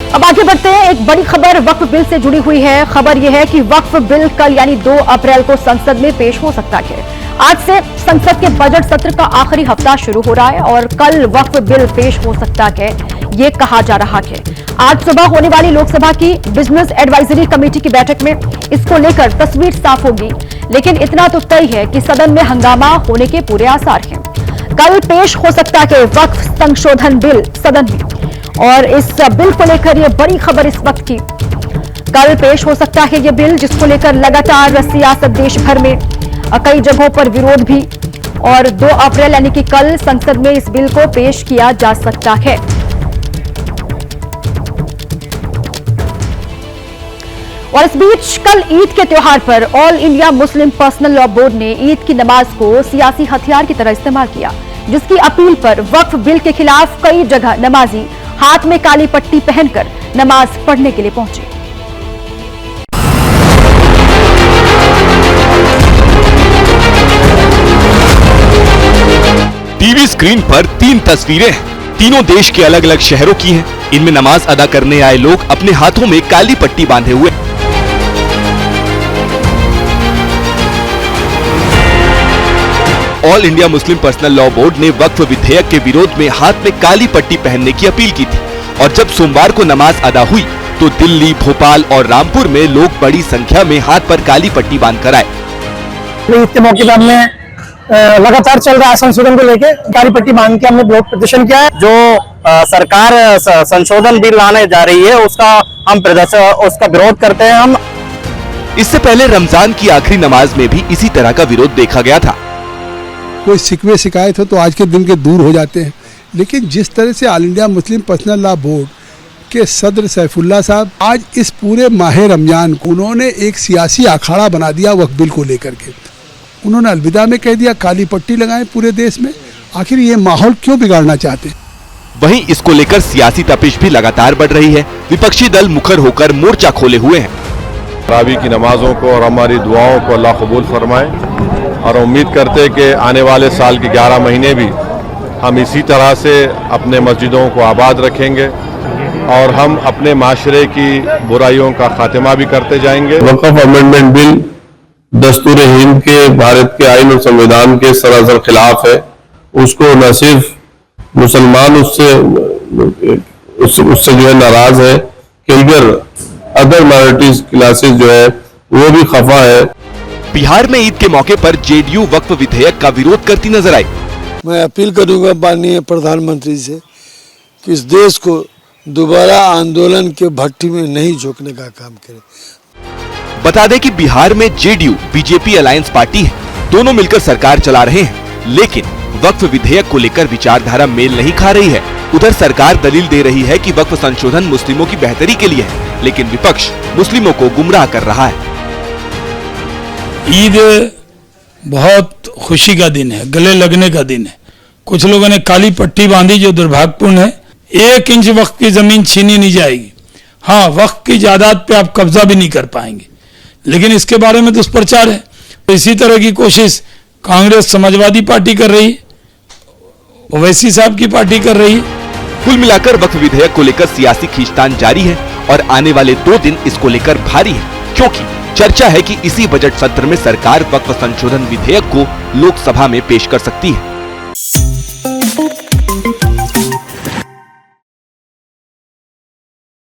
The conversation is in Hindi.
अब आगे बढ़ते हैं। एक बड़ी खबर वक्फ बिल से जुड़ी हुई है। खबर यह है कि वक्फ बिल कल यानी 2 अप्रैल को संसद में पेश हो सकता है। आज से संसद के बजट सत्र का आखिरी हफ्ता शुरू हो रहा है और कल वक्फ बिल पेश हो सकता है, ये कहा जा रहा है। आज सुबह होने वाली लोकसभा की बिजनेस एडवाइजरी कमेटी की बैठक में इसको लेकर तस्वीर साफ होगी, लेकिन इतना तो तय है कि सदन में हंगामा होने के पूरे आसार हैं। कल पेश हो सकता है वक्फ संशोधन बिल सदन में, और इस बिल को लेकर यह बड़ी खबर इस वक्त की। कल पेश हो सकता है यह बिल, जिसको लेकर लगातार सियासत देश भर में कई जगहों पर विरोध भी, और 2 अप्रैल यानी कि कल संसद में इस बिल को पेश किया जा सकता है। और इस बीच कल ईद के त्योहार पर all India Muslim personal law board ने ईद की नमाज को सियासी हथियार की तरह इस्तेमाल किया, जिसकी अपील पर वक्फ बिल के खिलाफ कई जगह नमाजी हाथ में काली पट्टी पहनकर नमाज पढ़ने के लिए पहुंचे। टीवी स्क्रीन पर 3 तस्वीरें हैं। तीनों देश के अलग अलग शहरों की हैं। इनमें नमाज अदा करने आए लोग अपने हाथों में काली पट्टी बांधे हुए। All India Muslim personal law board ने वक्फ विधेयक के विरोध में हाथ में काली पट्टी पहनने की अपील की थी, और जब सोमवार को नमाज अदा हुई तो दिल्ली, भोपाल और रामपुर में लोग बड़ी संख्या में हाथ पर काली पट्टी बांधकर आए। इसके मौके पर हमने लगातार चल रहा संशोधन को लेके काली पट्टी बांध के हमने विरोध प्रदर्शन किया है। जो सरकार संशोधन बिल लाने जा रही है उसका विरोध करते हैं हम। इससे पहले रमजान की आखिरी नमाज में भी इसी तरह का विरोध देखा गया था। कोई शिकवे शिकायत हो तो आज के दिन के दूर हो जाते हैं, लेकिन जिस तरह से all India Muslim personal law board के सदर सैफुल्ला साहब आज इस पूरे माह रमजान को उन्होंने एक सियासी अखाड़ा बना दिया वक्फ बिल को लेकर के। उन्होंने अलविदा में कह दिया, काली पट्टी लगाएं पूरे देश में। आखिर ये माहौल क्यों बिगाड़ना चाहते हैं? वहीं इसको लेकर सियासी तपिश भी लगातार बढ़ रही है। विपक्षी दल मुखर होकर मोर्चा खोले हुए हैं। तरावी की नमाजों को और हमारी दुआओं को अल्लाह कबूल फरमाए, और उम्मीद करते हैं कि आने वाले साल के 11 महीने भी हम इसी तरह से अपने मस्जिदों को आबाद रखेंगे और हम अपने माशरे की बुराइयों का खात्मा भी करते जाएंगे। वक्फ अमेंडमेंट बिल दस्तूर हिंद के, भारत के आईन और संविधान के सरासर खिलाफ है। उसको न सिर्फ मुसलमान उससे जो है नाराज है, किलगर अदर माइनॉरिटीज क्लासेस जो है वो भी खफा है। बिहार में ईद के मौके पर जेडीयू वक्फ विधेयक का विरोध करती नजर आई। मैं अपील करूंगा माननीय प्रधानमंत्री से कि इस देश को दोबारा आंदोलन के भट्टी में नहीं झोंकने का काम करें। बता दें कि बिहार में जेडीयू बीजेपी अलायंस पार्टी है, दोनों मिलकर सरकार चला रहे हैं, लेकिन वक्फ विधेयक को लेकर विचारधारा मेल नहीं खा रही है। उधर सरकार दलील दे रही है कि वक्फ संशोधन मुस्लिमों की बेहतरी के लिए है, लेकिन विपक्ष मुस्लिमों को गुमराह कर रहा है। ईद बहुत खुशी का दिन है, गले लगने का दिन है। कुछ लोगों ने काली पट्टी बांधी जो दुर्भाग्यपूर्ण है। 1 इंच वक्फ की जमीन छीनी नहीं जाएगी। हाँ, वक्फ की जायदाद पे आप कब्जा भी नहीं कर पाएंगे, लेकिन इसके बारे में दुष्प्रचार है। तो इसी तरह की कोशिश कांग्रेस समाजवादी पार्टी कर रही है, ओवैसी साहब की पार्टी कर रही है। कुल मिलाकर वक्फ विधेयक को लेकर सियासी खींचतान जारी है, और आने वाले 2 दिन इसको लेकर भारी है, क्योंकि चर्चा है कि इसी बजट सत्र में सरकार वक्फ संशोधन विधेयक को लोकसभा में पेश कर सकती है।